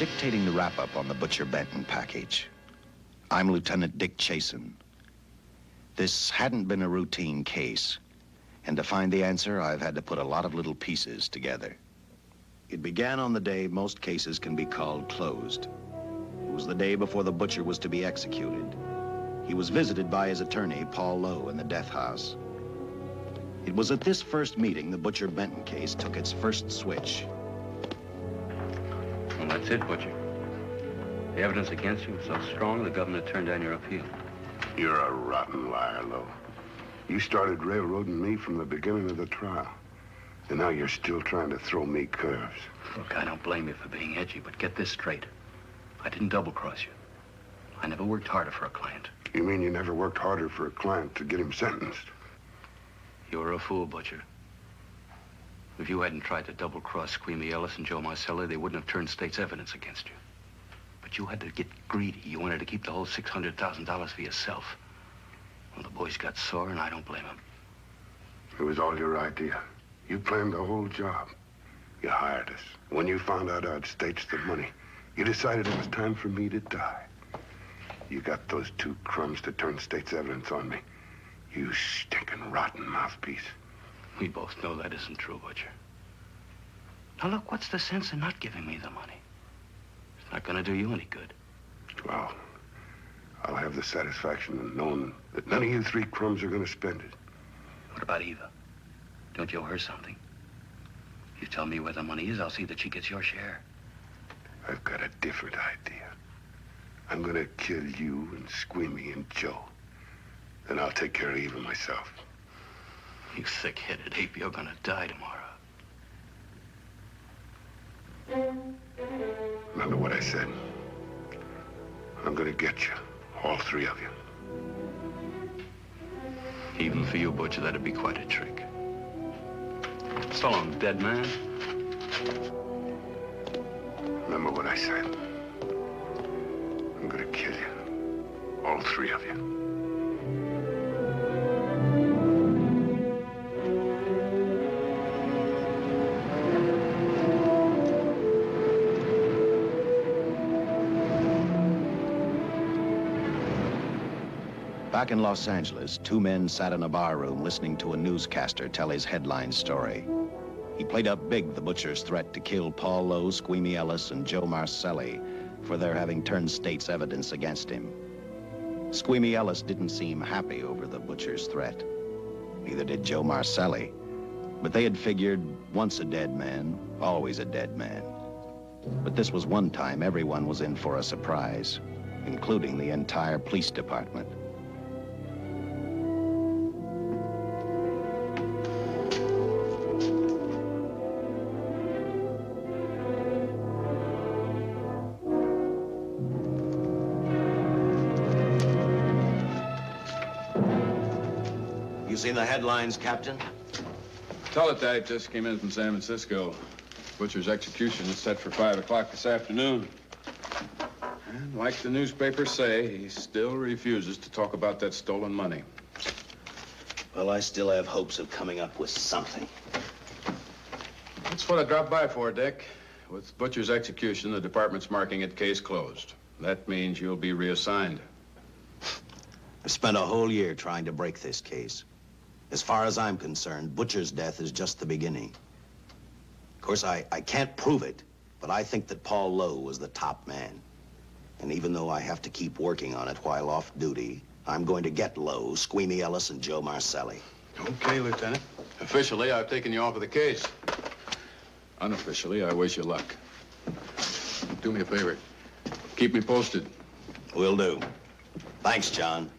dictating the wrap-up on the Butcher Benton package. I'm Lieutenant Dick Chasen. This hadn't been a routine case, and to find the answer, I've had to put a lot of little pieces together. It began on the day most cases can be called closed. It was the day before the butcher was to be executed. He was visited by his attorney, Paul Lowe, in the death house. It was at this first meeting the Butcher Benton case took its first switch. Well, that's it, Butcher. The evidence against you was so strong, the governor turned down your appeal. You're a rotten liar, Lowe. You started railroading me from the beginning of the trial. And now you're still trying to throw me curves. Look, I don't blame you for being edgy, but get this straight. I didn't double-cross you. I never worked harder for a client. You mean you never worked harder for a client to get him sentenced? You were a fool, Butcher. If you hadn't tried to double-cross Squeamy Ellis and Joe Marcelli, they wouldn't have turned state's evidence against you. But you had to get greedy. You wanted to keep the whole $600,000 for yourself. Well, the boys got sore, and I don't blame them. It was all your idea. You planned the whole job. You hired us. When you found out I'd staged the money, you decided it was time for me to die. You got those two crumbs to turn state's evidence on me. You stinking rotten mouthpiece. We both know that isn't true, Butcher. Now, look, what's the sense in not giving me the money? It's not going to do you any good. Well, I'll have the satisfaction of knowing that none of you three crumbs are going to spend it. What about Eva? Don't you owe her something? You tell me where the money is, I'll see that she gets your share. I've got a different idea. I'm going to kill you and Squeamy and Joe. Then I'll take care of Eva myself. You thick-headed ape, you're going to die tomorrow. Remember what I said. I'm going to get you, all three of you. Even for you, Butcher, that'd be quite a trick. So long, dead man. Remember what I said. I'm going to kill you, all three of you. Back in Los Angeles, two men sat in a bar room listening to a newscaster tell his headline story. He played up big the butcher's threat to kill Paul Lowe, Squeamy Ellis, and Joe Marcelli for their having turned state's evidence against him. Squeamy Ellis didn't seem happy over the butcher's threat. Neither did Joe Marcelli. But they had figured, once a dead man, always a dead man. But this was one time everyone was in for a surprise, including the entire police department. You seen the headlines, Captain? Teletype just came in from San Francisco. Butcher's execution is set for 5 o'clock this afternoon. And like the newspapers say, he still refuses to talk about that stolen money. Well, I still have hopes of coming up with something. That's what I dropped by for, Dick. With Butcher's execution, the department's marking it case closed. That means you'll be reassigned. I've spent a whole year trying to break this case. As far as I'm concerned, Butcher's death is just the beginning. Of course, I can't prove it, but I think that Paul Lowe was the top man. And even though I have to keep working on it while off duty, I'm going to get Lowe, Squeamy Ellis, and Joe Marcelli. Okay, Lieutenant. Officially, I've taken you off of the case. Unofficially, I wish you luck. Do me a favor. Keep me posted. Will do. Thanks, John.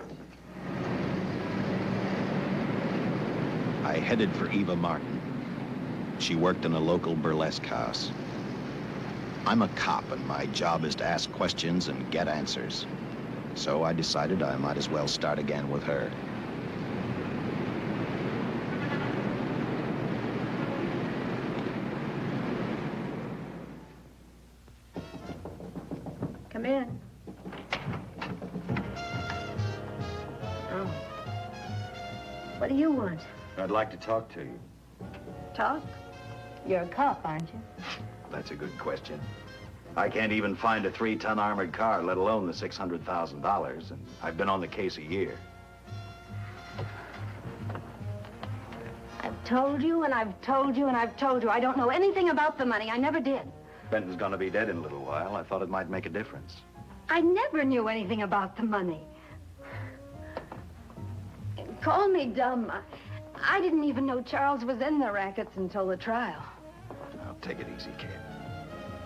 I headed for Eva Martin. She worked in a local burlesque house. I'm a cop, and my job is to ask questions and get answers. So I decided I might as well start again with her. Come in. Oh. What do you want? I'd like to talk to you. Talk? You're a cop, aren't you? That's a good question. I can't even find a 3-ton armored car, let alone the $600,000, and I've been on the case a year. I've told you, and I've told you, and I've told you. I don't know anything about the money. I never did. Benton's gonna be dead in a little while. I thought it might make a difference. I never knew anything about the money. Call me dumb. I didn't even know Charles was in the rackets until the trial. Now, take it easy, kid.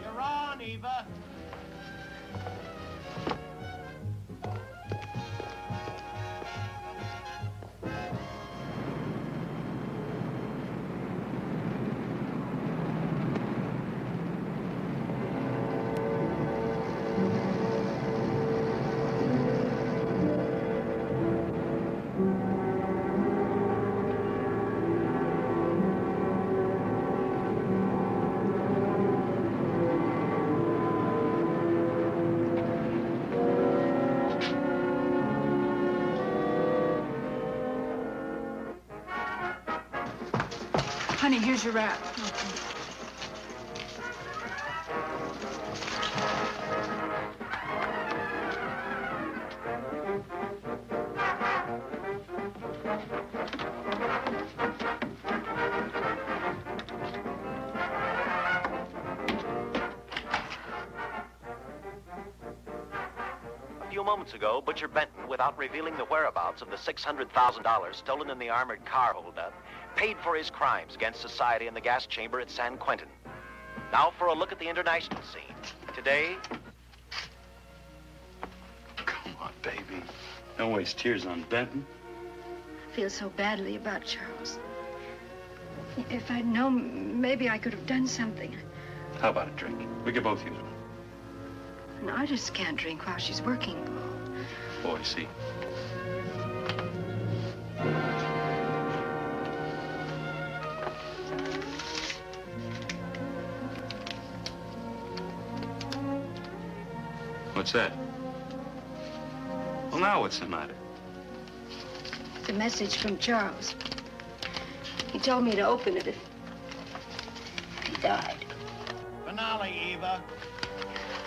You're on, Eva. Honey, here's your wrap. A few moments ago, Butcher Benton, without revealing the whereabouts of the $600,000 stolen in the armored car holdup, paid for his crimes against society in the gas chamber at San Quentin. Now for a look at the international scene. Today... Come on, baby. Don't waste tears on Benton. I feel so badly about Charles. If I'd known, maybe I could have done something. How about a drink? We could both use one. An artist can't drink while she's working, Paul. Boy, see. What's that? Well, now what's the matter? It's a message from Charles. He told me to open it if he died. Finale, Eva.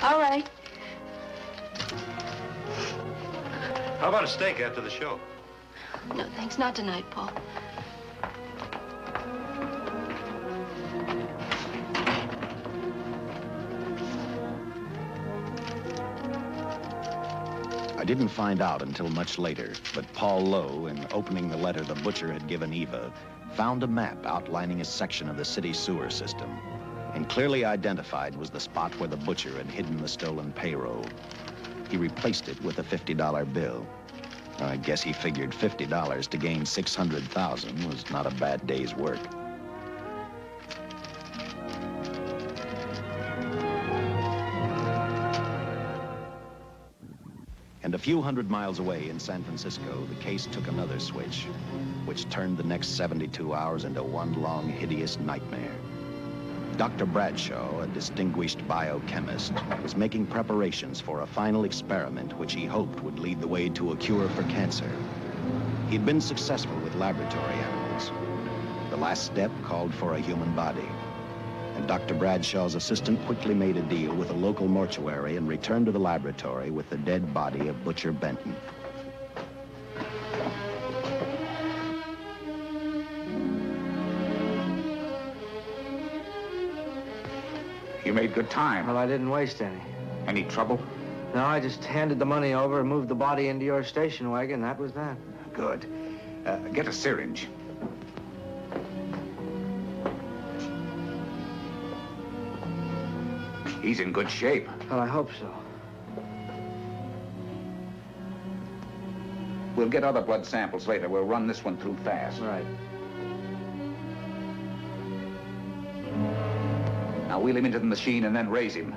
All right. How about a steak after the show? No, thanks. Not tonight, Paul. I didn't find out until much later, but Paul Lowe, in opening the letter the butcher had given Eva, found a map outlining a section of the city sewer system. And clearly identified was the spot where the butcher had hidden the stolen payroll. He replaced it with a $50 bill. I guess he figured $50 to gain $600,000 was not a bad day's work. And a few hundred miles away in San Francisco, the case took another switch, which turned the next 72 hours into one long, hideous nightmare. Dr. Bradshaw, a distinguished biochemist, was making preparations for a final experiment which he hoped would lead the way to a cure for cancer. He'd been successful with laboratory animals. The last step called for a human body. And Dr. Bradshaw's assistant quickly made a deal with a local mortuary and returned to the laboratory with the dead body of Butcher Benton. You made good time. Well, I didn't waste any. Any trouble? No, I just handed the money over and moved the body into your station wagon. That was that. Good. Get a syringe. He's in good shape. Well, I hope so. We'll get other blood samples later. We'll run this one through fast. Right. Now wheel him into the machine and then raise him.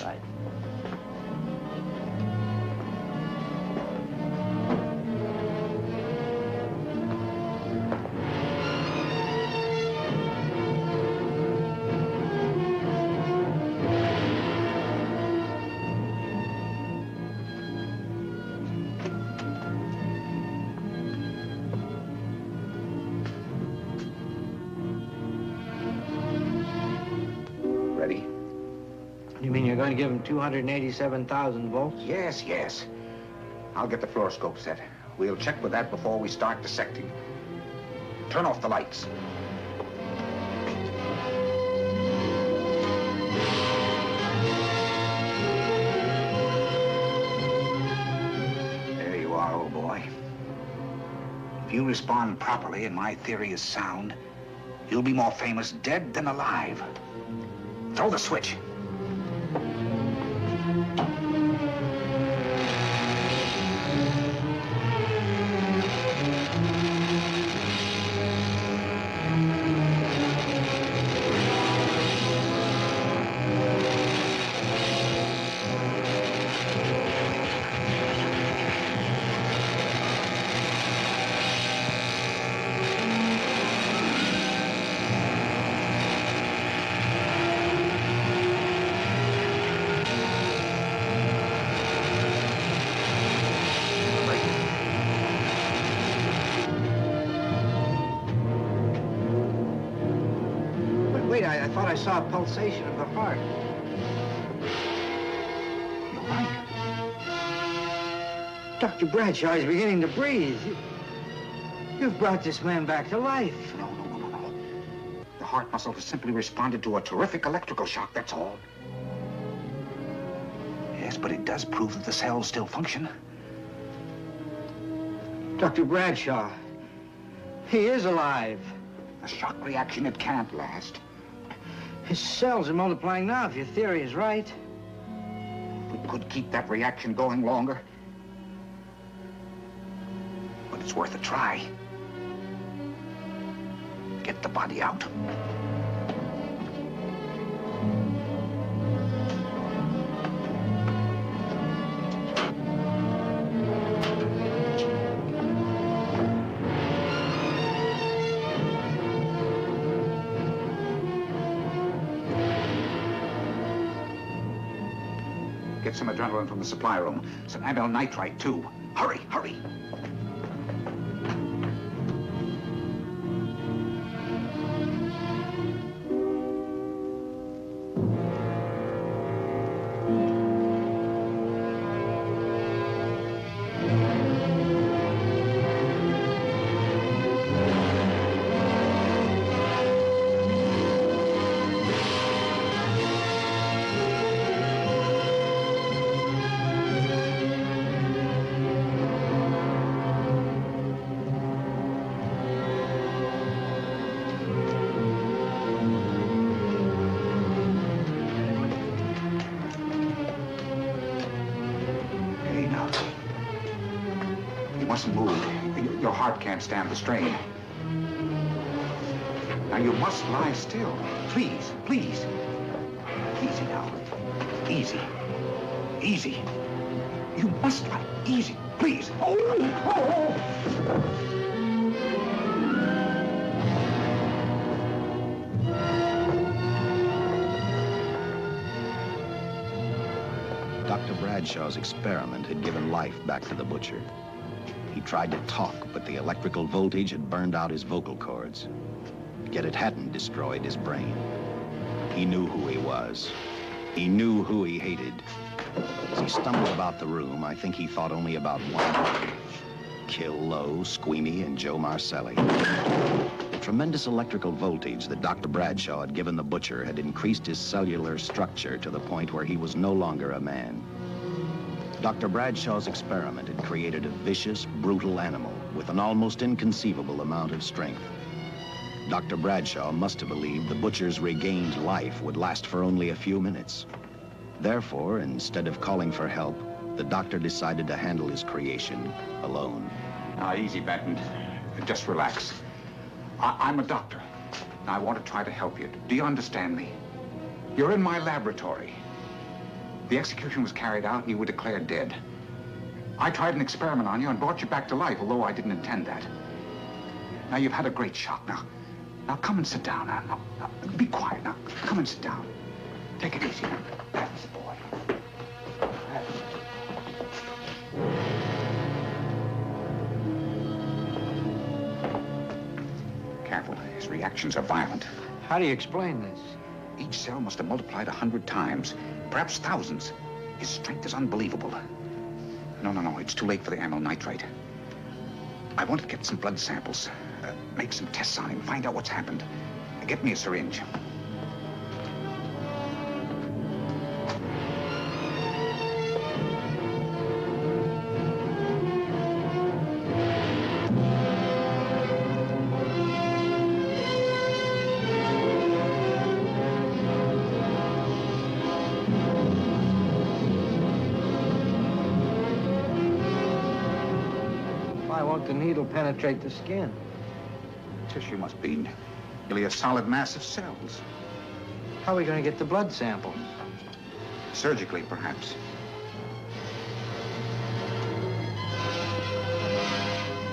Right. Ready? You You mean you're going to give him 287,000 volts? Yes, yes. I'll get the fluoroscope set. We'll check with that before we start dissecting. Turn off the lights. There you are, old boy. If you respond properly and my theory is sound, you'll be more famous dead than alive. Throw the switch. Wait, I thought I saw a pulsation of the heart. You're right. Dr. Bradshaw is beginning to breathe. You've brought this man back to life. No. The heart muscle has simply responded to a terrific electrical shock, that's all. Yes, but it does prove that the cells still function. Dr. Bradshaw, he is alive. A shock reaction, it can't last. His cells are multiplying now, if your theory is right. We could keep that reaction going longer. But it's worth a try. Get the body out. Get some adrenaline from the supply room. Some amyl nitrite, too. Hurry, hurry. Mustn't move. Your heart can't stand the strain. Now, you must lie still. Please, please. Easy now. Easy. Easy. You must lie. Easy, please. Oh. Dr. Bradshaw's experiment had given life back to the butcher. He tried to talk, but the electrical voltage had burned out his vocal cords. Yet it hadn't destroyed his brain. He knew who he was. He knew who he hated. As he stumbled about the room, I think he thought only about one. Kill Lowe, Squeamy, and Joe Marcelli. The tremendous electrical voltage that Dr. Bradshaw had given the butcher had increased his cellular structure to the point where he was no longer a man. Dr. Bradshaw's experiment had created a vicious, brutal animal with an almost inconceivable amount of strength. Dr. Bradshaw must have believed the butcher's regained life would last for only a few minutes. Therefore, instead of calling for help, the doctor decided to handle his creation alone. Now, easy, Benton. Just relax. I'm a doctor. I want to try to help you. Do you understand me? You're in my laboratory. The execution was carried out and you were declared dead. I tried an experiment on you and brought you back to life, although I didn't intend that. Now, you've had a great shock. Now come and sit down. Now, be quiet. Now, come and sit down. Take it easy. That's the boy. Careful. His reactions are violent. How do you explain this? Each cell must have multiplied 100 times. perhaps thousands. His strength is unbelievable. No, it's too late for the amyl nitrite. I want to get some blood samples, make some tests on him, find out what's happened. Get me a syringe. Why won't the needle penetrate the skin? Tissue must be nearly a solid mass of cells. How are we going to get the blood sample? Surgically, perhaps.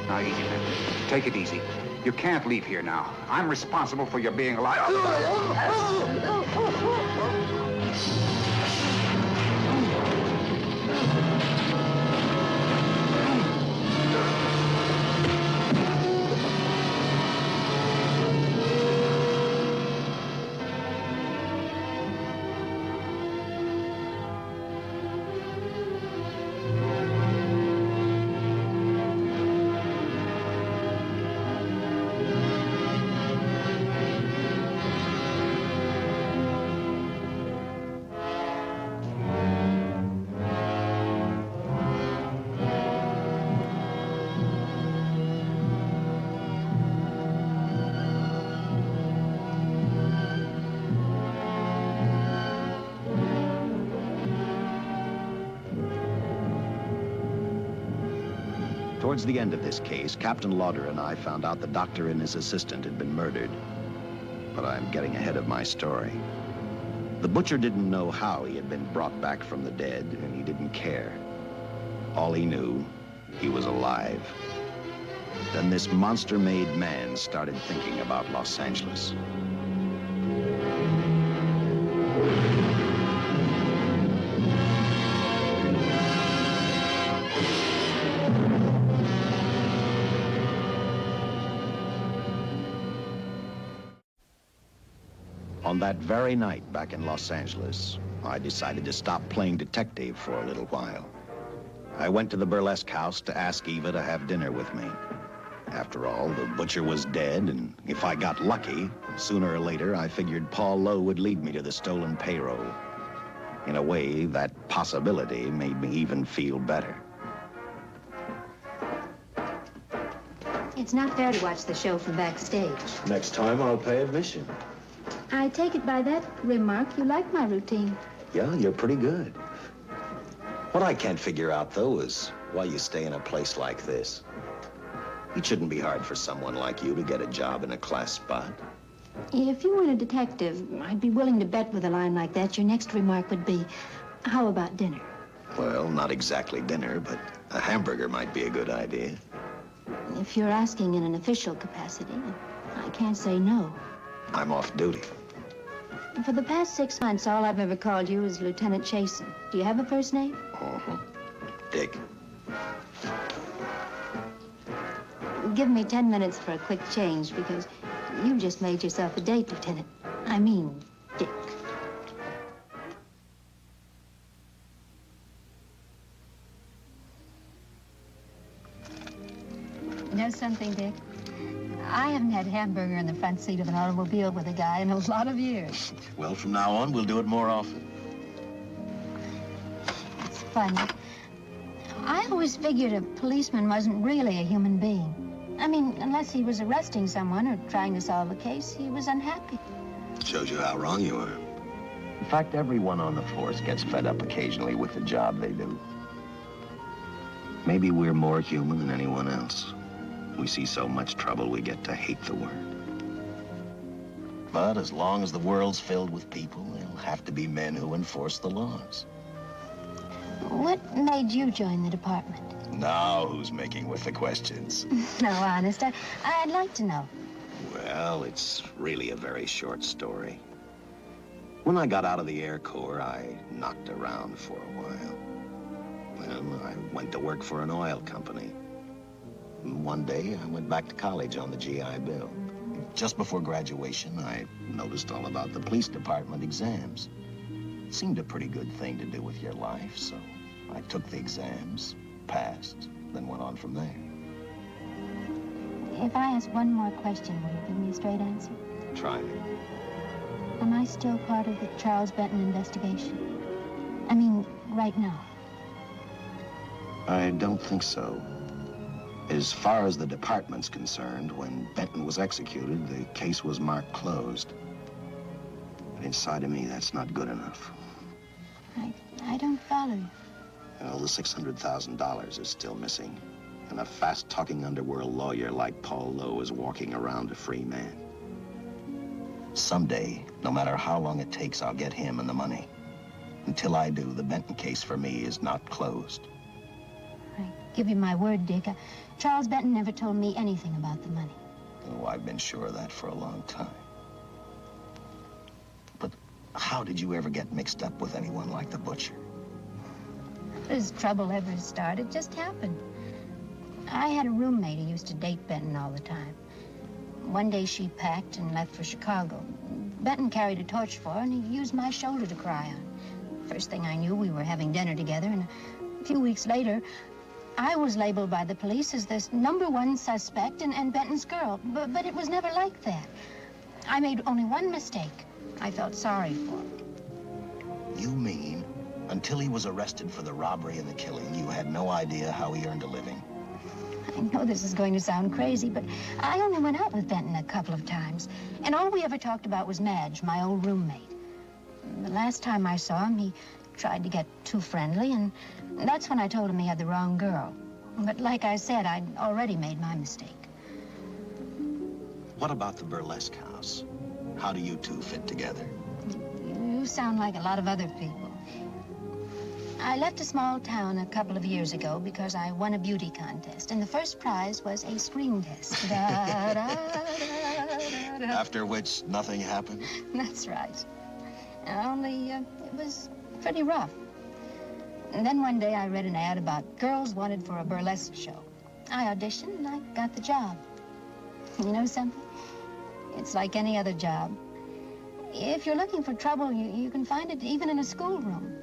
Now, easy, man. Take it easy. You can't leave here now. I'm responsible for your being alive. Towards the end of this case, Captain Lauder and I found out the doctor and his assistant had been murdered. But I'm getting ahead of my story. The butcher didn't know how he had been brought back from the dead, and he didn't care. All he knew, he was alive. Then this monster-made man started thinking about Los Angeles. On that very night back in Los Angeles, I decided to stop playing detective for a little while. I went to the burlesque house to ask Eva to have dinner with me. After all, the butcher was dead, and if I got lucky, sooner or later, I figured Paul Lowe would lead me to the stolen payroll. In a way, that possibility made me even feel better. It's not fair to watch the show from backstage. Next time, I'll pay admission. I take it by that remark you like my routine. Yeah, you're pretty good. What I can't figure out, though, is why you stay in a place like this. It shouldn't be hard for someone like you to get a job in a class spot. If you weren't a detective, I'd be willing to bet with a line like that your next remark would be, how about dinner? Well, not exactly dinner, but a hamburger might be a good idea. If you're asking in an official capacity, I can't say no. I'm off duty. For the past 6 months, all I've ever called you is Lieutenant Chasen. Do you have a first name? Dick. Give me 10 minutes for a quick change, because you just made yourself a date, Lieutenant. I mean, Dick. Know something, Dick? I haven't had hamburger in the front seat of an automobile with a guy in a lot of years. Well, from now on, we'll do it more often. It's funny. I always figured a policeman wasn't really a human being. I mean, unless he was arresting someone or trying to solve a case, he was unhappy. Shows you how wrong you are. In fact, everyone on the force gets fed up occasionally with the job they do. Maybe we're more human than anyone else. We see so much trouble, we get to hate the work. But as long as the world's filled with people, there'll have to be men who enforce the laws. What made you join the department? Now who's making with the questions? No, honest, I'd like to know. Well, it's really a very short story. When I got out of the Air Corps, I knocked around for a while. Well, I went to work for an oil company. One day, I went back to college on the GI Bill. Just before graduation, I noticed all about the police department exams. Seemed a pretty good thing to do with your life, so I took the exams, passed, then went on from there. If I ask one more question, will you give me a straight answer? Try me. Am I still part of the Charles Benton investigation? I mean, right now. I don't think so. As far as the department's concerned, when Benton was executed, the case was marked closed. But inside of me, that's not good enough. I don't follow you. Well, the $600,000 is still missing. And a fast-talking underworld lawyer like Paul Lowe is walking around a free man. Someday, no matter how long it takes, I'll get him and the money. Until I do, the Benton case for me is not closed. I give you my word, Dick. Charles Benton never told me anything about the money. Oh, I've been sure of that for a long time. But how did you ever get mixed up with anyone like the butcher? As trouble ever started, it just happened. I had a roommate who used to date Benton all the time. One day she packed and left for Chicago. Benton carried a torch for her, and he used my shoulder to cry on. First thing I knew, we were having dinner together, and a few weeks later, I was labeled by the police as this #1 suspect and Benton's girl. But it was never like that. I made only one mistake. I felt sorry for him. You mean, until he was arrested for the robbery and the killing, you had no idea how he earned a living? I know this is going to sound crazy, but I only went out with Benton a couple of times. And all we ever talked about was Madge, my old roommate. The last time I saw him, he tried to get too friendly, and that's when I told him he had the wrong girl. But like I said, I'd already made my mistake. What about the burlesque house? How do you two fit together? You sound like a lot of other people. I left a small town a couple of years ago because I won a beauty contest, and the first prize was a screen test. Da, da, da, da, da. After which, nothing happened? That's right. Only, it was pretty rough. And then one day I read an ad about girls wanted for a burlesque show. I auditioned and I got the job. You know something? It's like any other job. If you're looking for trouble, you can find it even in a schoolroom.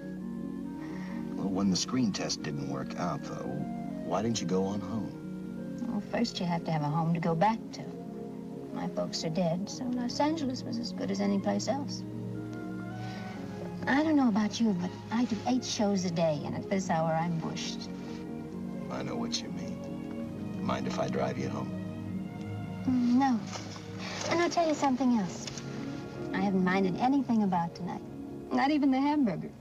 Well, when the screen test didn't work out, though, why didn't you go on home? Well, first you have to have a home to go back to. My folks are dead, so Los Angeles was as good as any place else. I don't know about you, but I do 8 shows a day, and at this hour I'm bushed. I know what you mean. Mind if I drive you home? No. And I'll tell you something else. I haven't minded anything about tonight. Not even the hamburger.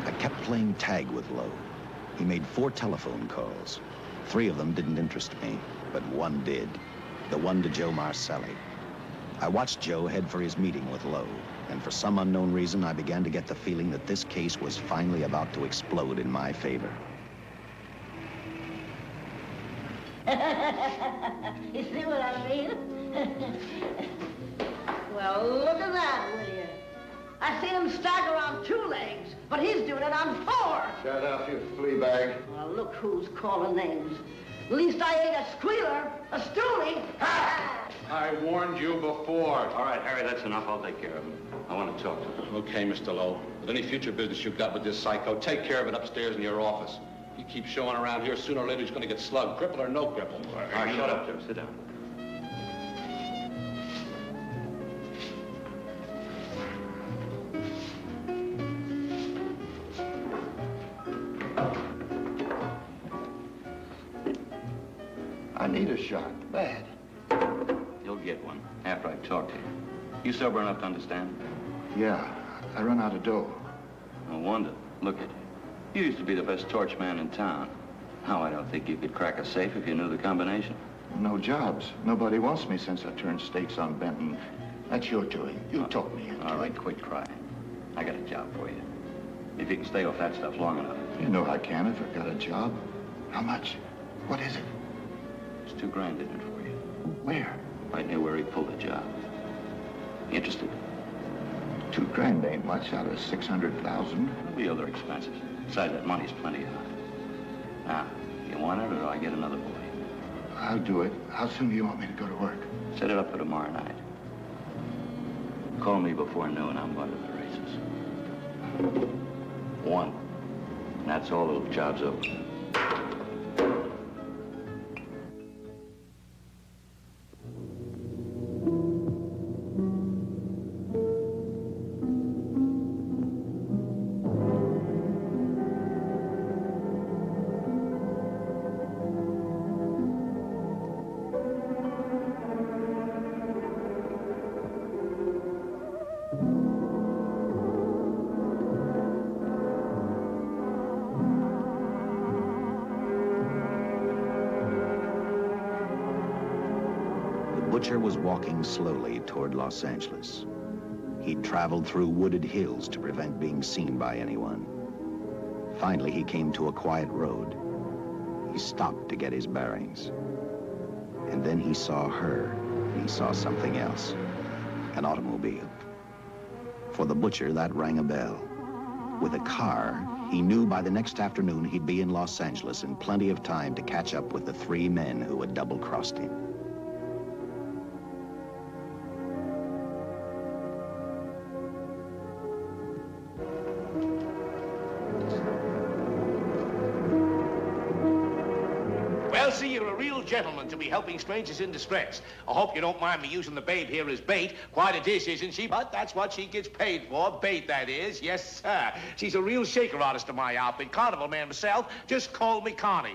I kept playing tag with Lowe. He made 4 telephone calls. 3 of them didn't interest me, but one did. The one to Joe Marcelli. I watched Joe head for his meeting with Lowe, and for some unknown reason, I began to get the feeling that this case was finally about to explode in my favor. You see what I mean? Well, look at that, will you? I seen him stagger on 2 legs, but he's doing it on 4. Shut up, you flea bag. Well, look who's calling names. At least I ain't a squealer, a stoolie. I warned you before. All right, Harry, that's enough. I'll take care of him. I want to talk to him. Okay, Mr. Lowe. With any future business you've got with this psycho, take care of it upstairs in your office. If he keeps showing around here, sooner or later he's going to get slugged, cripple or no cripple. All right, shut up, Joe. Sit down. I need a shot, bad. You'll get one after I talk to you. You sober enough to understand? Yeah, I run out of dough. No wonder. Look at you. You used to be the best torch man in town. Now I don't think you could crack a safe if you knew the combination. No jobs. Nobody wants me since I turned stakes on Benton. That's your doing. You talked me into All right, it. quit crying. I got a job for you. If you can stay off that stuff long enough. You know I can if I've got a job. How much? What is it? There's $2,000 in it for you. Where? Right near where he pulled the job. Interested? $2,000 ain't much out of 600,000. There'll be other expenses. Besides, that money's plenty of. Now, you want it or do I get another boy? I'll do it. How soon do you want me to go to work? Set it up for tomorrow night. call me before noon, I'm going to the races. 1. And that's all, the job's over. The butcher was walking slowly toward Los Angeles. He'd traveled through wooded hills to prevent being seen by anyone. Finally, he came to a quiet road. He stopped to get his bearings. And then he saw her, and he saw something else. An automobile. For the butcher, that rang a bell. With a car, he knew by the next afternoon he'd be in Los Angeles in plenty of time to catch up with the 3 men who had double-crossed him. Well, see, you're a real gentleman to be helping strangers in distress. I hope you don't mind me using the babe here as bait. Quite a dish, isn't she? But that's what she gets paid for. Bait, that is. Yes, sir. She's a real shaker artist of my outfit. Carnival man myself. Just call me Connie.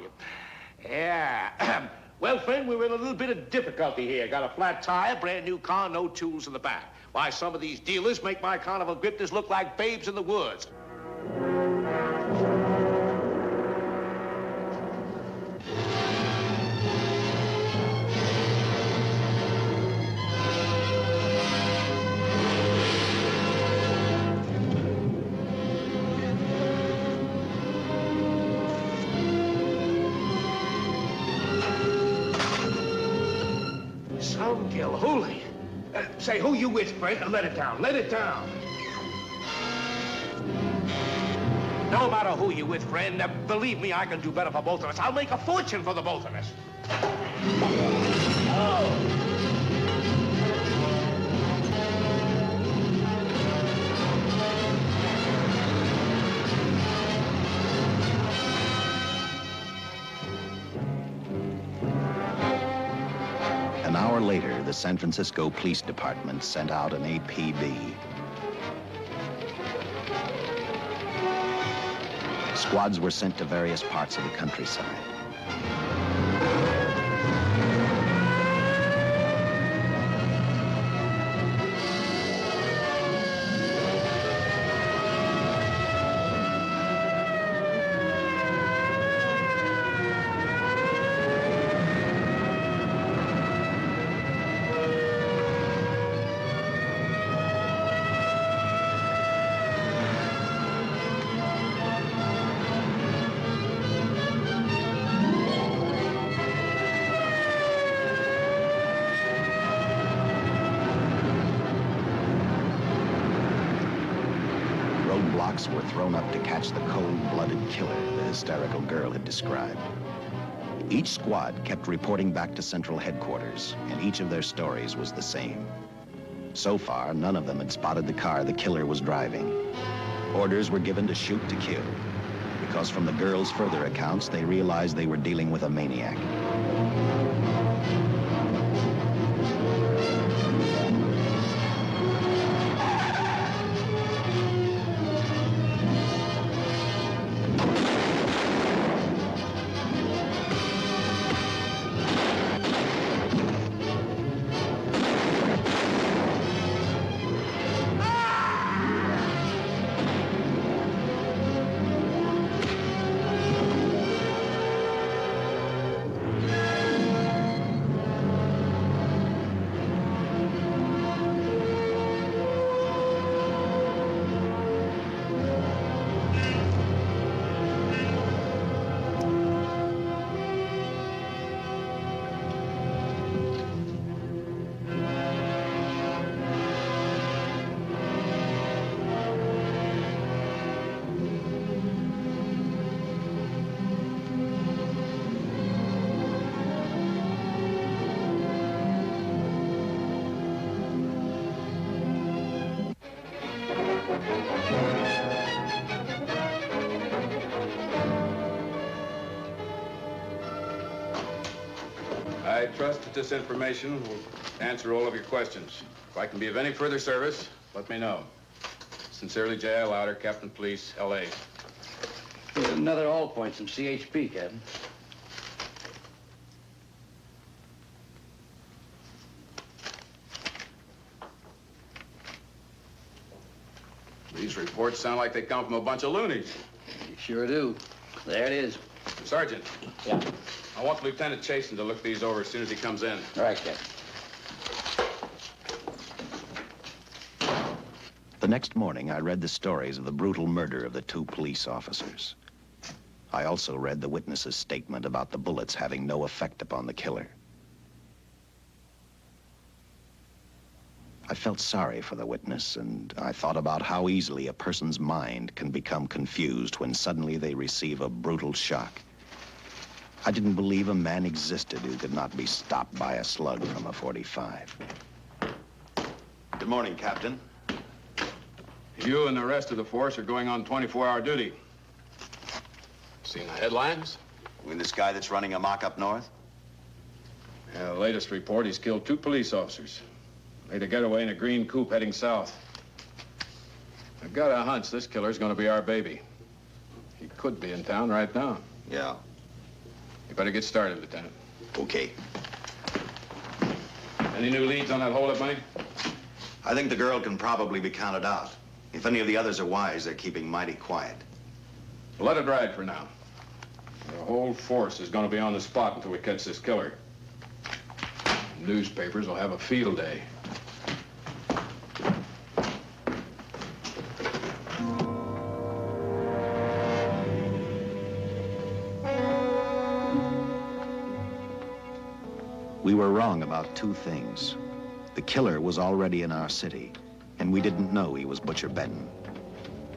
Yeah. Well, friend, we're in a little bit of difficulty here. Got a flat tire, brand new car, no tools in the back. Why, some of these dealers make my carnival grifters look like babes in the woods. Some Gilhooly. Say, who you with, friend? Let it down. Let it down. No matter who you with, friend, believe me, I can do better for both of us. I'll make a fortune for the both of us. Oh. An hour later, the San Francisco Police Department sent out an APB. Squads were sent to various parts of the countryside. Roadblocks were thrown up to catch the cold-blooded killer the hysterical girl had described. Each squad kept reporting back to central headquarters, and each of their stories was the same. So far, none of them had spotted the car the killer was driving. Orders were given to shoot to kill, because from the girls' further accounts, they realized they were dealing with a maniac. I trust that this information will answer all of your questions. If I can be of any further service, let me know. Sincerely, J.I. Louder, Captain Police, L.A. Here's another all points from CHP, Captain. These reports sound like they come from a bunch of loonies. You sure do. There it is. Sergeant. Yeah. I want Lieutenant Chasen to look these over as soon as he comes in. All right, Captain. The next morning, I read the stories of the brutal murder of the 2 police officers. I also read the witness's statement about the bullets having no effect upon the killer. I felt sorry for the witness, and I thought about how easily a person's mind can become confused when suddenly they receive a brutal shock. I didn't believe a man existed who could not be stopped by a slug from a .45. Good morning, Captain. You and the rest of the force are going on 24-hour duty. Seen the headlines? You mean this guy that's running amok up north? Yeah, the latest report, he's killed 2 police officers. Made a getaway in a green coupe heading south. I've got a hunch this killer's gonna be our baby. He could be in town right now. Yeah. You better get started, Lieutenant. Okay. Any new leads on that holdup money? I think the girl can probably be counted out. If any of the others are wise, they're keeping mighty quiet. Well, let it ride for now. The whole force is gonna be on the spot until we catch this killer. Newspapers will have a field day. We were wrong about 2 things. The killer was already in our city, and we didn't know he was Butcher Benton.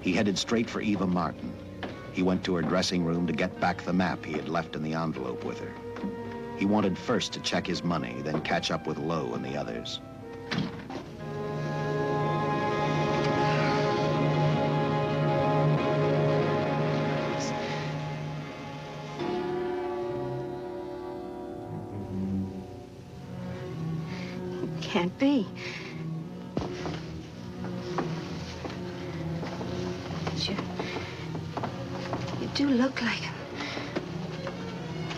He headed straight for Eva Martin. He went to her dressing room to get back the map he had left in the envelope with her. He wanted first to check his money, then catch up with Lowe and the others. Can't be. But you do look like him.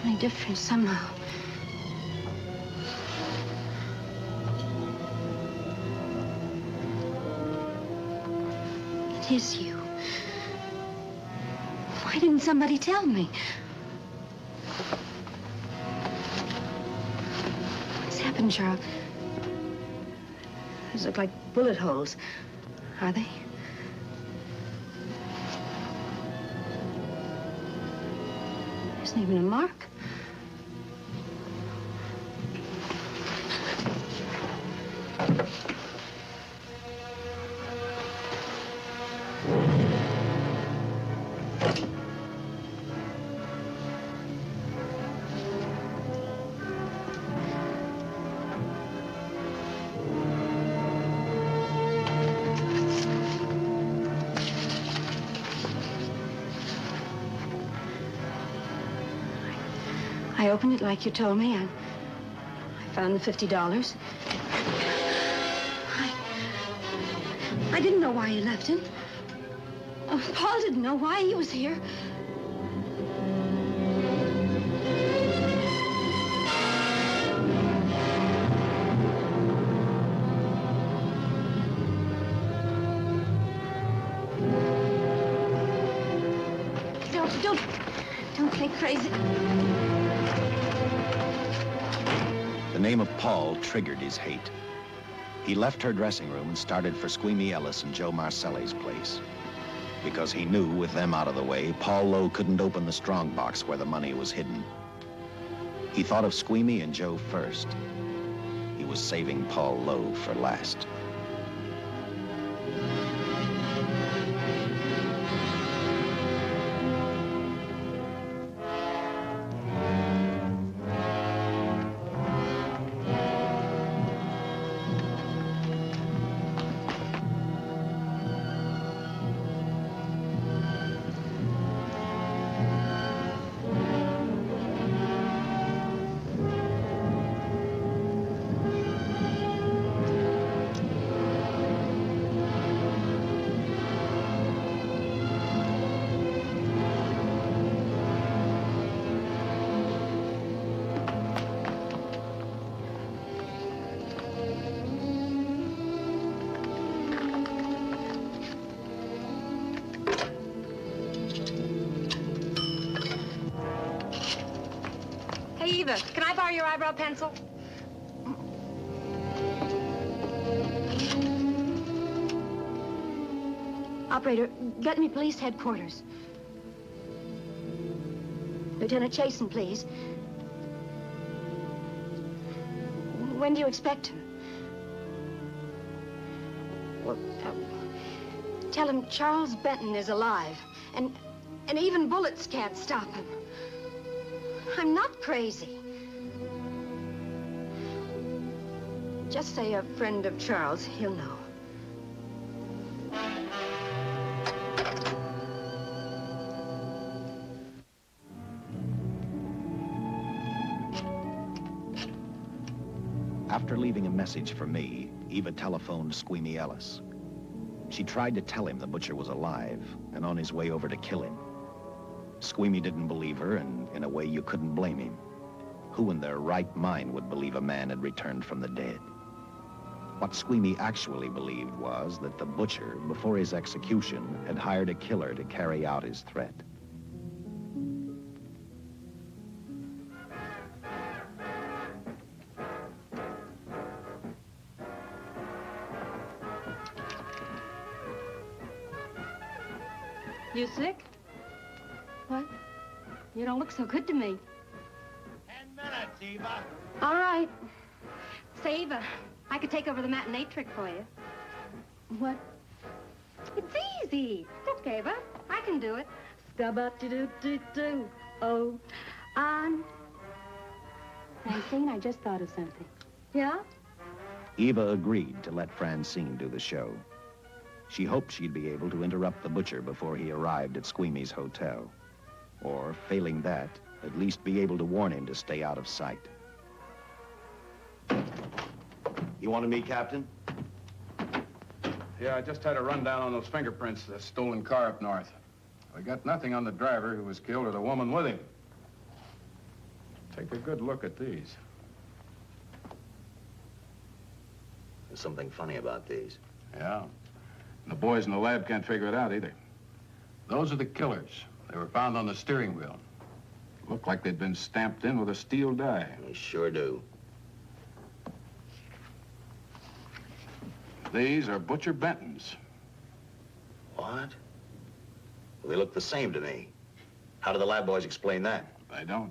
Only different somehow. It is you. Why didn't somebody tell me? What's happened, Charles? These look like bullet holes. Are they? There isn't even a mark. I opened it like you told me, and I found the $50. I didn't know why you left him. Oh, Paul didn't know why he was here. Don't think crazy. The name of Paul triggered his hate. He left her dressing room and started for Squeamy Ellis and Joe Marcelli's place. Because he knew, with them out of the way, Paul Lowe couldn't open the strong box where the money was hidden. He thought of Squeamy and Joe first. He was saving Paul Lowe for last. borrow your eyebrow pencil? Operator, get me police headquarters. Lieutenant Chasen, please. When do you expect him? Well, tell him Charles Benton is alive, and even bullets can't stop him. I'm not crazy. Just say a friend of Charles, he'll know. After leaving a message for me, Eva telephoned Squeamy Ellis. She tried to tell him the butcher was alive and on his way over to kill him. Squeamy didn't believe her, and in a way you couldn't blame him. Who in their right mind would believe a man had returned from the dead? What Squeamy actually believed was that the butcher, before his execution, had hired a killer to carry out his threat. You sick? What? You don't look so good to me. 10 minutes, Eva. All right. Say, Eva, I could take over the matinee trick for you. What? It's easy. Look, Eva, I can do it. Scabba-doo-doo-doo. Oh, Francine, I just thought of something. Yeah? Eva agreed to let Francine do the show. She hoped she'd be able to interrupt the butcher before he arrived at Squeamy's hotel. Or, failing that, at least be able to warn him to stay out of sight. You wanted me, Captain? Yeah, I just had a rundown on those fingerprints of the stolen car up north. We got nothing on the driver who was killed or the woman with him. Take a good look at these. There's something funny about these. Yeah. And the boys in the lab can't figure it out either. Those are the killers. They were found on the steering wheel. Looked like they'd been stamped in with a steel die. They sure do. These are Butcher Benton's. What? Well, they look the same to me. How do the lab boys explain that? They don't.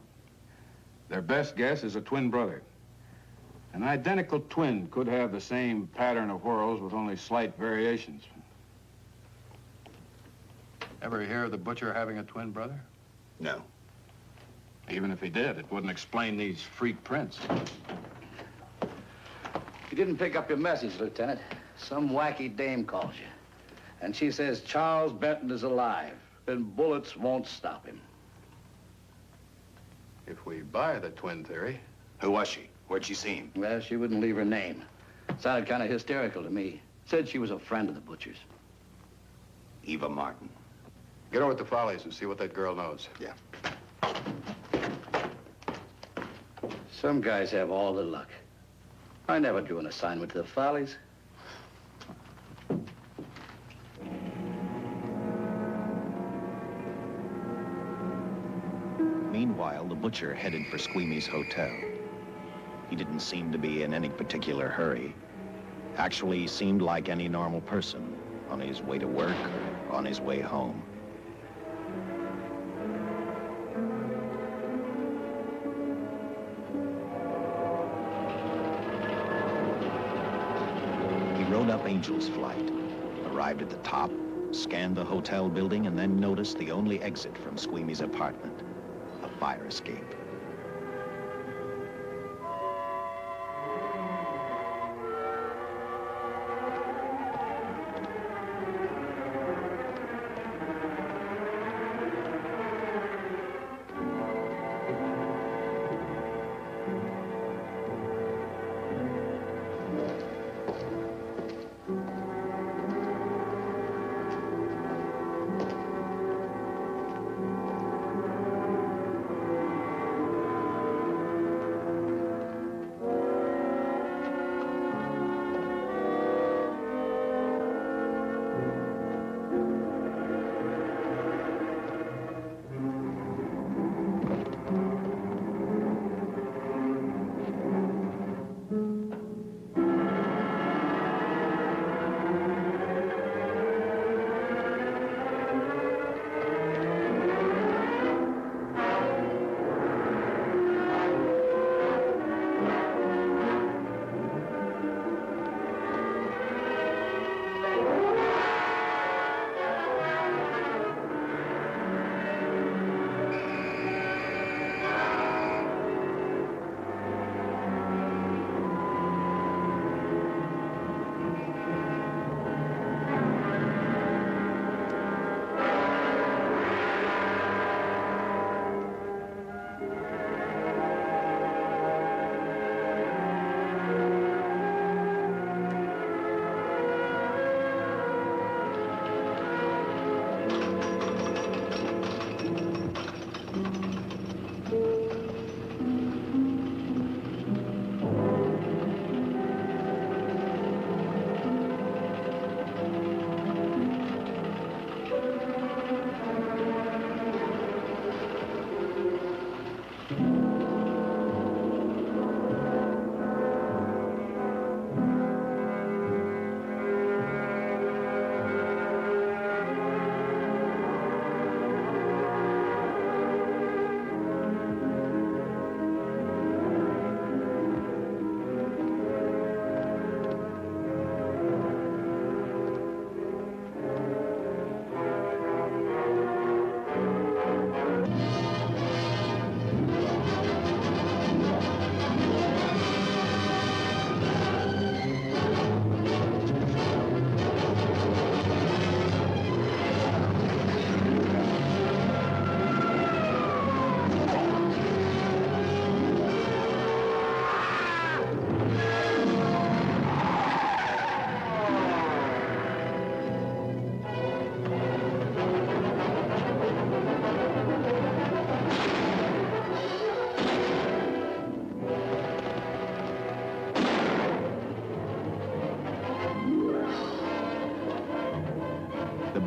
Their best guess is a twin brother. An identical twin could have the same pattern of whorls with only slight variations. Ever hear of the butcher having a twin brother? No. Even if he did, it wouldn't explain these freak prints. You didn't pick up your message, Lieutenant. Some wacky dame calls you. And she says Charles Benton is alive, and bullets won't stop him. If we buy the twin theory... Who was she? Where'd she see him? Well, she wouldn't leave her name. Sounded kind of hysterical to me. Said she was a friend of the butcher's. Eva Martin. Get over at the Follies and see what that girl knows. Yeah. Some guys have all the luck. I never drew an assignment to the Follies. Meanwhile, the butcher headed for Squeamy's hotel. He didn't seem to be in any particular hurry. Actually, he seemed like any normal person, on his way to work or on his way home. He rode up Angel's Flight, arrived at the top, scanned the hotel building, and then noticed the only exit from Squeamy's apartment, a fire escape.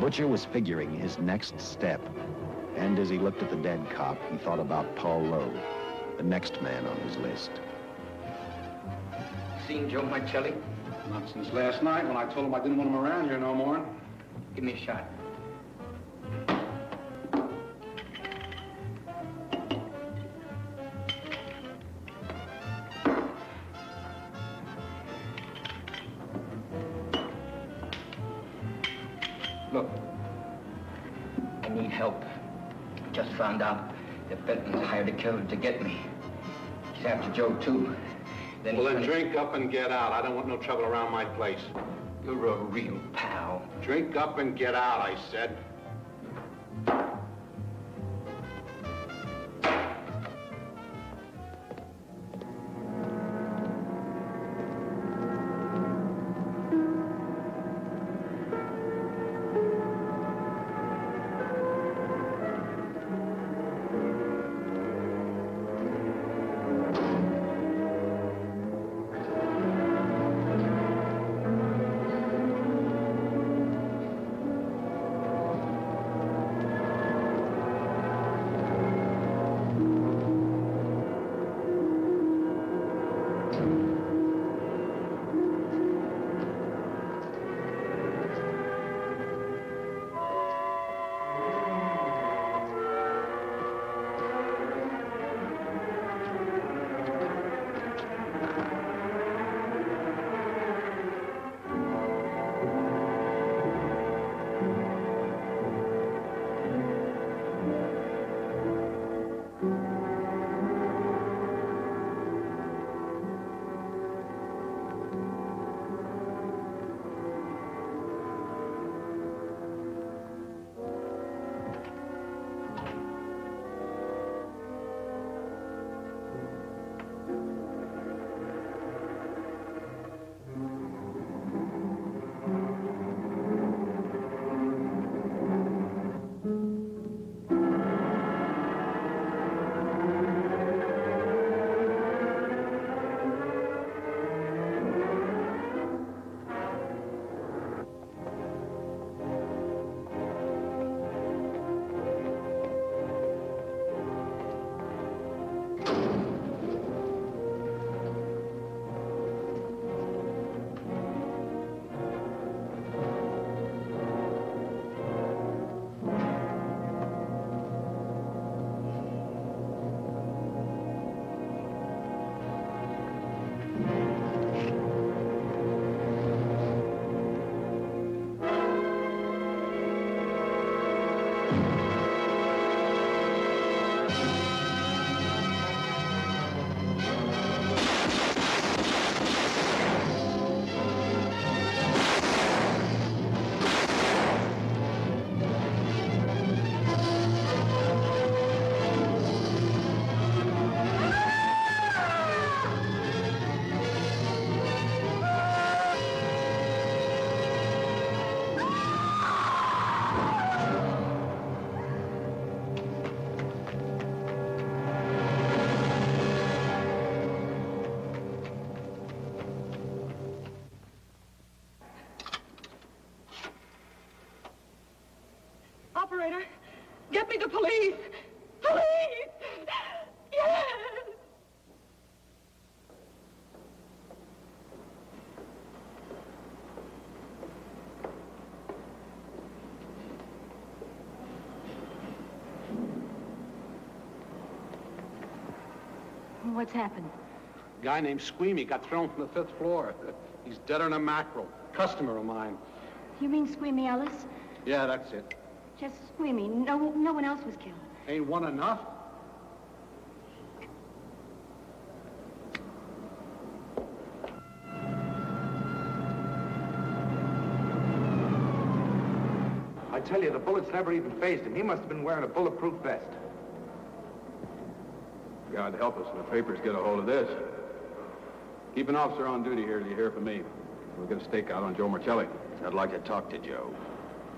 Butcher was figuring his next step. And as he looked at the dead cop, he thought about Paul Lowe, the next man on his list. Seen Joe Marcelli? Not since last night when I told him I didn't want him around here no more. Give me a shot. Look, I need help. Just found out that Benton hired a killer to get me. He's after Joe, too. Well, then drink up and get out. I don't want no trouble around my place. You're a real pal. Drink up and get out, I said. Operator, get me the police! Police! Yes! What's happened? A guy named Squeamy got thrown from the 5th floor. He's deader than a mackerel. Customer of mine. You mean Squeamy Ellis? Yeah, that's it. Just Squeamy. No one else was killed. Ain't one enough? I tell you, the bullets never even phased him. He must have been wearing a bulletproof vest. God help us when the papers get a hold of this. Keep an officer on duty here till you hear from me. We'll get a stakeout on Joe Marcelli. I'd like to talk to Joe.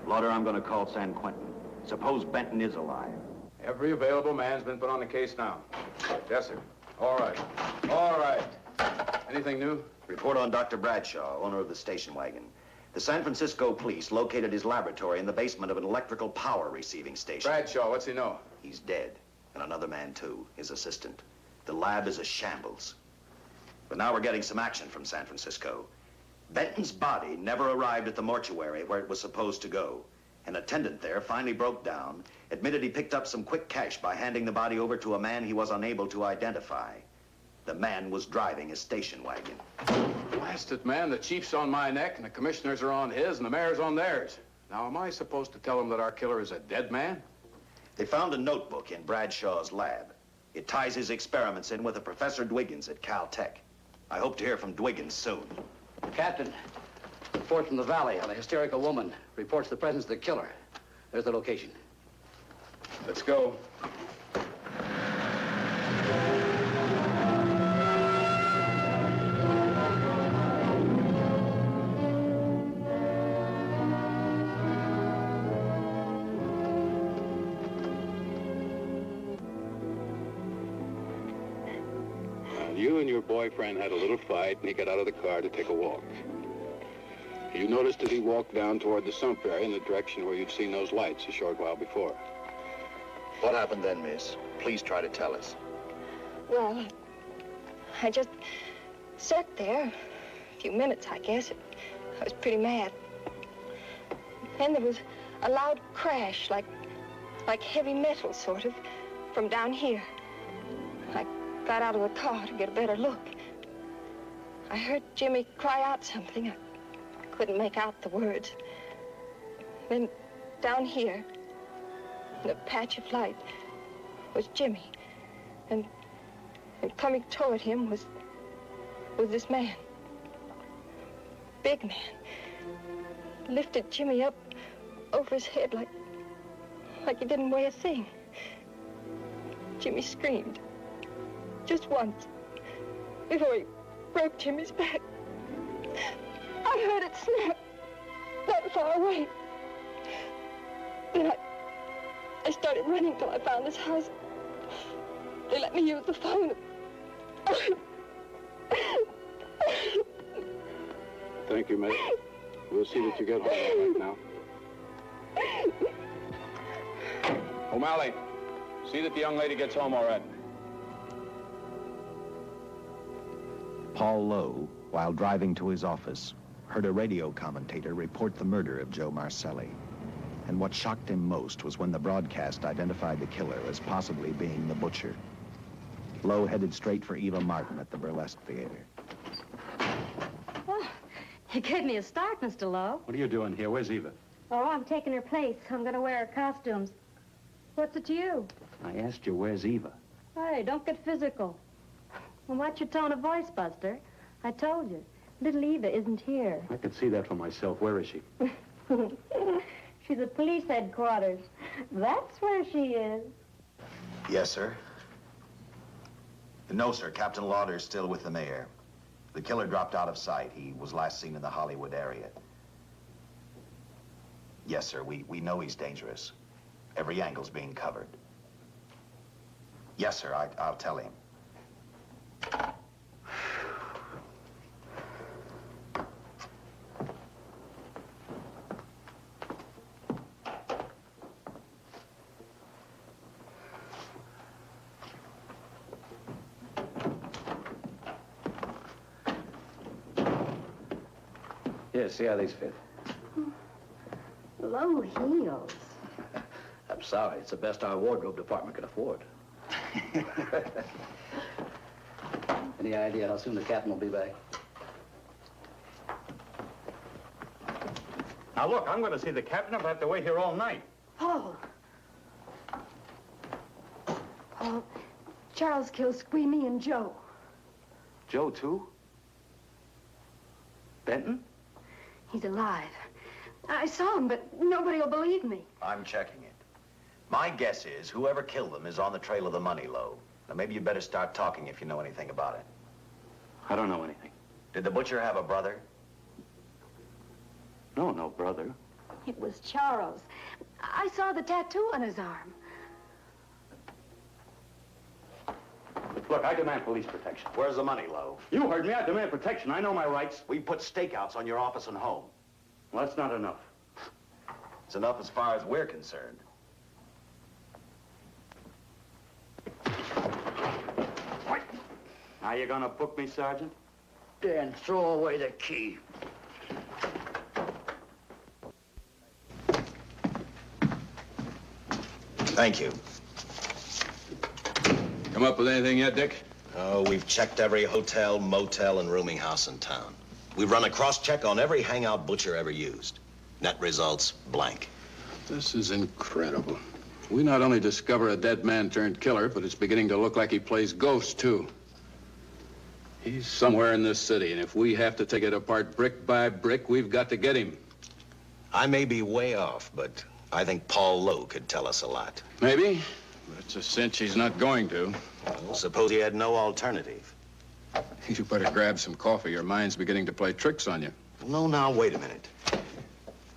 Lauder, I'm going to call San Quentin. Suppose Benton is alive. Every available man's been put on the case now. Yes, sir. All right. All right. Anything new? Report on Dr. Bradshaw, owner of the station wagon. The San Francisco police located his laboratory in the basement of an electrical power receiving station. Bradshaw, what's he know? He's dead. And another man, too, his assistant. The lab is a shambles. But now we're getting some action from San Francisco. Benton's body never arrived at the mortuary where it was supposed to go. An attendant there finally broke down, admitted he picked up some quick cash by handing the body over to a man he was unable to identify. The man was driving a station wagon. Blast it, man. The chief's on my neck, and the commissioners are on his, and the mayor's on theirs. Now, am I supposed to tell them that our killer is a dead man? They found a notebook in Bradshaw's lab. It ties his experiments in with a Professor Dwiggins at Caltech. I hope to hear from Dwiggins soon. Captain, report from the valley on a hysterical woman. Reports the presence of the killer. There's the location. Let's go. You and your boyfriend had a little fight, and he got out of the car to take a walk. You noticed that he walked down toward the sump area in the direction where you'd seen those lights a short while before. What happened then, miss? Please try to tell us. Well, I just sat there a few minutes, I guess. I was pretty mad. Then there was a loud crash, like heavy metal, sort of, from down here. I got out of the car to get a better look. I heard Jimmy cry out something. I couldn't make out the words. Then down here, in a patch of light, was Jimmy. And coming toward him was this man. Big man. Lifted Jimmy up over his head like he didn't weigh a thing. Jimmy screamed. Just once, before he broke Jimmy's back. I heard it snap, that far away. Then I started running till I found this house. They let me use the phone. Thank you, mate. We'll see that you get home right now. O'Malley, see that the young lady gets home all right. Paul Lowe, while driving to his office, heard a radio commentator report the murder of Joe Marcelli. And what shocked him most was when the broadcast identified the killer as possibly being the butcher. Lowe headed straight for Eva Martin at the Burlesque Theater. Oh, you gave me a start, Mr. Lowe. What are you doing here? Where's Eva? Oh, I'm taking her place. I'm going to wear her costumes. What's it to you? I asked you, where's Eva? Hey, don't get physical. Well, watch your tone of voice, Buster. I told you. Little Eva isn't here. I could see that for myself. Where is she? She's at police headquarters. That's where she is. Yes, sir. No, sir. Captain Lauder's still with the mayor. The killer dropped out of sight. He was last seen in the Hollywood area. Yes, sir. We know he's dangerous. Every angle's being covered. Yes, sir. I'll tell him. Here, see how these fit. Low heels. I'm sorry. It's the best our wardrobe department can afford. Any idea how soon the captain will be back? Now, look, I'm going to see the captain. I'll have to wait here all night. Paul. Paul, Charles killed Squeamy and Joe. Joe, too? Benton? He's alive. I saw him, but nobody will believe me. I'm checking it. My guess is whoever killed them is on the trail of the money, Lowe. Now, maybe you better start talking if you know anything about it. I don't know anything. Did the butcher have a brother? No brother. It was Charles. I saw the tattoo on his arm. Look, I demand police protection. Where's the money, Lowe? You heard me. I demand protection. I know my rights. We put stakeouts on your office and home. Well, that's not enough. It's enough as far as we're concerned. Now you gonna book me, Sergeant? Dan, throw away the key. Thank you. Come up with anything yet, Dick? Oh, we've checked every hotel, motel, and rooming house in town. We've run a cross-check on every hangout Butcher ever used. Net results, blank. This is incredible. We not only discover a dead man turned killer, but it's beginning to look like he plays ghost, too. He's somewhere in this city, and if we have to take it apart brick by brick, we've got to get him. I may be way off, but I think Paul Lowe could tell us a lot. Maybe, but it's a cinch he's not going to. Well, suppose he had no alternative. You better grab some coffee. Your mind's beginning to play tricks on you. No, now, wait a minute.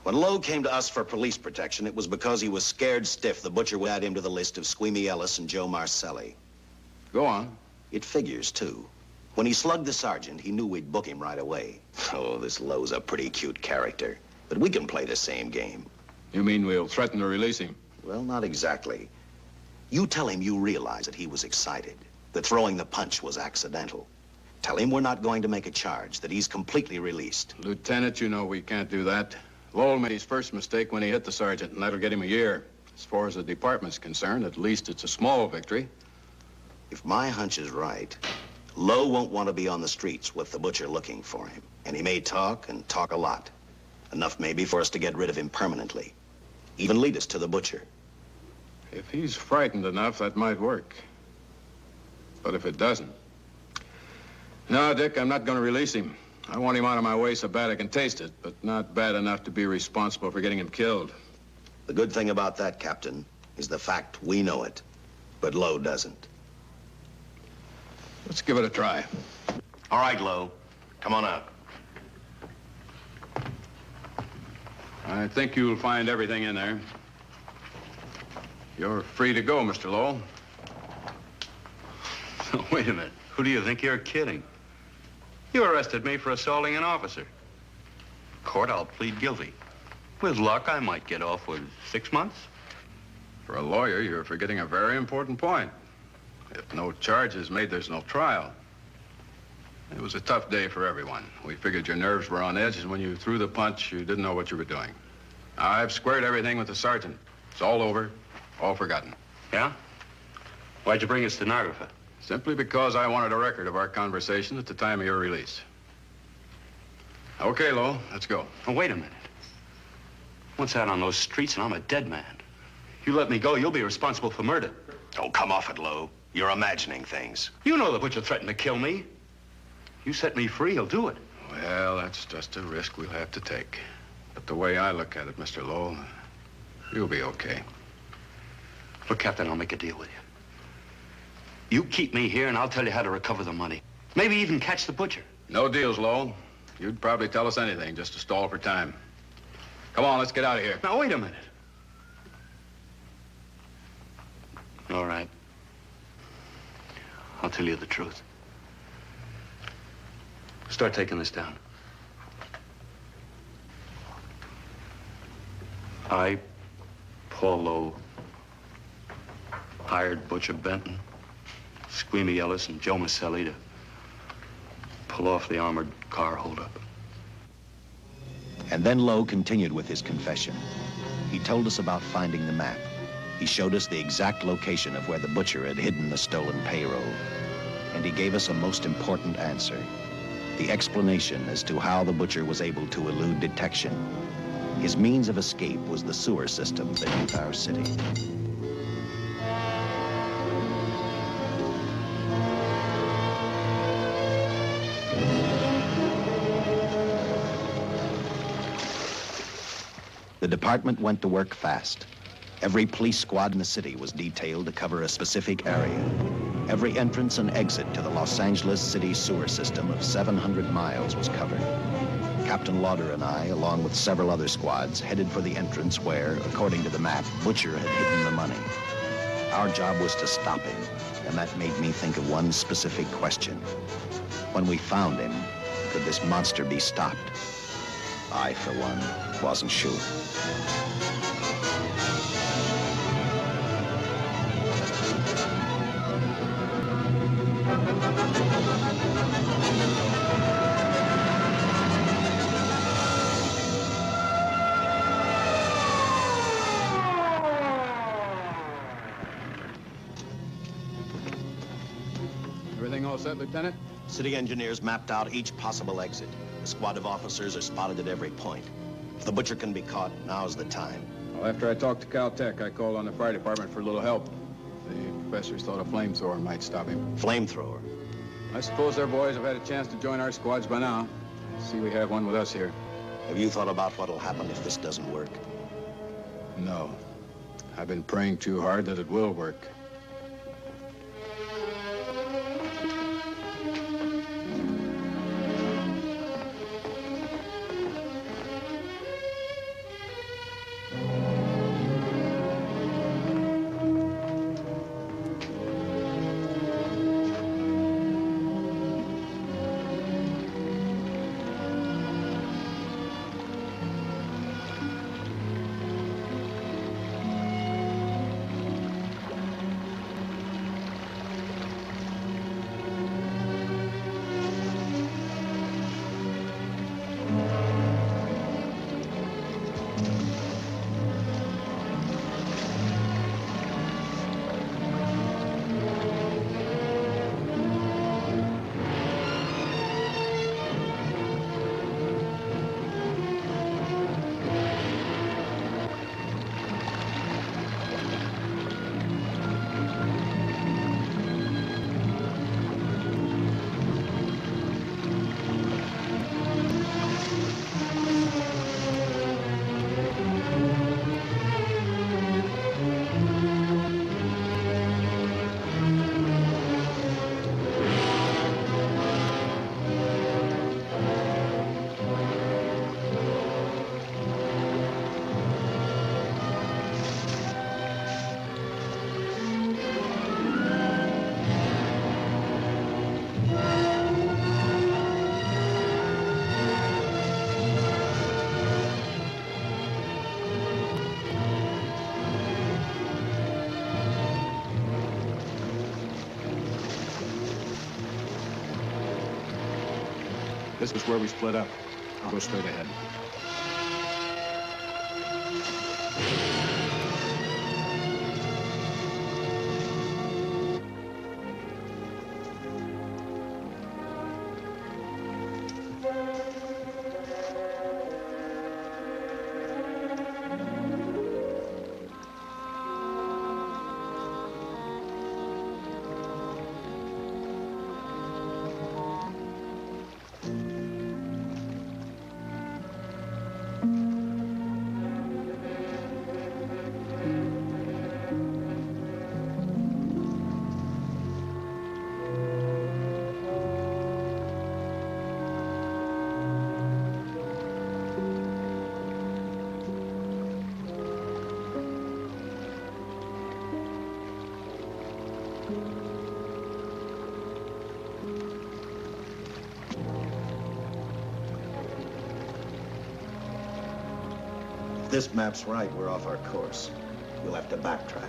When Lowe came to us for police protection, it was because he was scared stiff the Butcher would add him to the list of Squeamy Ellis and Joe Marcelli. Go on. It figures, too. When he slugged the sergeant, he knew we'd book him right away. Oh, this Lowe's a pretty cute character. But we can play the same game. You mean we'll threaten to release him? Well, not exactly. You tell him you realize that he was excited, that throwing the punch was accidental. Tell him we're not going to make a charge, that he's completely released. Lieutenant, you know we can't do that. Lowell made his first mistake when he hit the sergeant, and that'll get him a year. As far as the department's concerned, at least it's a small victory. If my hunch is right, Lowe won't want to be on the streets with the Butcher looking for him. And he may talk, and talk a lot. Enough maybe for us to get rid of him permanently. Even lead us to the Butcher. If he's frightened enough, that might work. But if it doesn't... No, Dick, I'm not going to release him. I want him out of my way so bad I can taste it, but not bad enough to be responsible for getting him killed. The good thing about that, Captain, is the fact we know it, but Lowe doesn't. Let's give it a try. All right, Lowe. Come on out. I think you'll find everything in there. You're free to go, Mr. Lowell. Wait a minute. Who do you think you're kidding? You arrested me for assaulting an officer. Court, I'll plead guilty. With luck, I might get off with 6 months. For a lawyer, you're forgetting a very important point. If no charge is made, there's no trial. It was a tough day for everyone. We figured your nerves were on edge, and when you threw the punch, you didn't know what you were doing. I've squared everything with the sergeant. It's all over, all forgotten. Yeah? Why'd you bring a stenographer? Simply because I wanted a record of our conversation at the time of your release. Okay, Lowell, let's go. Oh, wait a minute. Once out on those streets and I'm a dead man. You let me go, you'll be responsible for murder. Oh, come off it, Lowe. You're imagining things. You know the Butcher threatened to kill me. You set me free, he'll do it. Well, that's just a risk we'll have to take. But the way I look at it, Mr. Lowell, you'll be okay. Look, Captain, I'll make a deal with you. You keep me here and I'll tell you how to recover the money. Maybe even catch the Butcher. No deals, Lowell. You'd probably tell us anything just to stall for time. Come on, let's get out of here. Now, wait a minute. All right. I'll tell you the truth. Start taking this down. I, Paul Lowe, hired Butcher Benton, Squeamy Ellis, and Joe Marcelli to pull off the armored car holdup. And then Lowe continued with his confession. He told us about finding the map. He showed us the exact location of where the Butcher had hidden the stolen payroll. And he gave us a most important answer. The explanation as to how the Butcher was able to elude detection. His means of escape was the sewer system beneath our city. The department went to work fast. Every police squad in the city was detailed to cover a specific area. Every entrance and exit to the Los Angeles city sewer system of 700 miles was covered. Captain Lauder and I, along with several other squads, headed for the entrance where, according to the map, Butcher had hidden the money. Our job was to stop him, and that made me think of one specific question. When we found him, could this monster be stopped? I, for one, wasn't sure. Everything all set, Lieutenant? City engineers mapped out each possible exit. A squad of officers are spotted at every point. If the butcher can be caught, now's the time. Well, after I talked to Caltech, I called on the fire department for a little help. The professors thought a flamethrower might stop him. Flamethrower? I suppose their boys have had a chance to join our squads by now. See, we have one with us here. Have you thought about what'll happen if this doesn't work? No. I've been praying too hard that it will work. This is where we split up. I'll go straight ahead. If this map's right, we're off our course. We'll have to backtrack.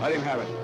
Let him have it.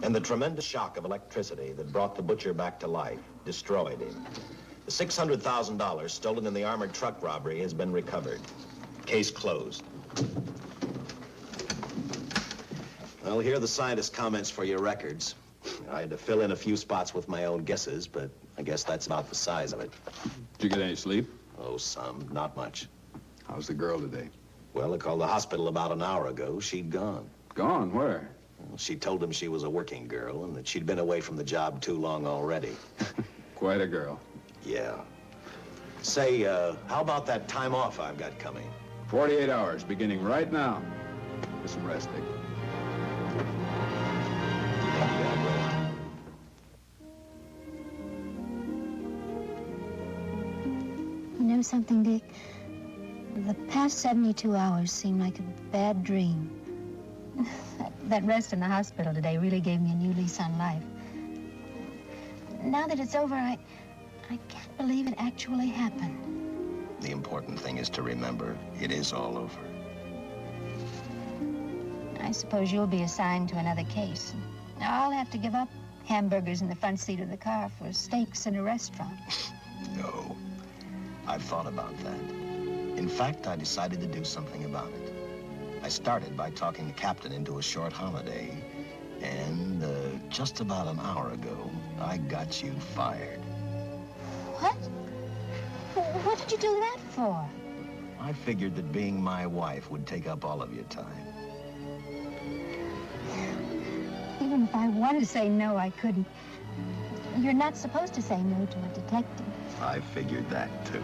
And the tremendous shock of electricity that brought the butcher back to life destroyed him. The $600,000 stolen in the armored truck robbery has been recovered. Case closed. Well, here are the scientist's comments for your records. I had to fill in a few spots with my own guesses, but I guess that's about the size of it. Did you get any sleep? Oh, some. Not much. How's the girl today? Well, I called the hospital about an hour ago. She'd gone. Gone? Where? Well, she told them she was a working girl and that she'd been away from the job too long already. Quite a girl. Yeah. Say, how about that time off I've got coming? 48 hours, beginning right now. Get some rest, Dick. know something, Dick? The past 72 hours seem like a bad dream. That rest in the hospital today really gave me a new lease on life. Now that it's over, I can't believe it actually happened. The important thing is to remember it is all over. I suppose you'll be assigned to another case. I'll have to give up hamburgers in the front seat of the car for steaks in a restaurant. No, I've thought about that. In fact, I decided to do something about it. I started by talking the captain into a short holiday, and just about an hour ago, I got you fired. What? What did you do that for? I figured that being my wife would take up all of your time. Even if I wanted to say no, I couldn't. You're not supposed to say no to a detective. I figured that, too.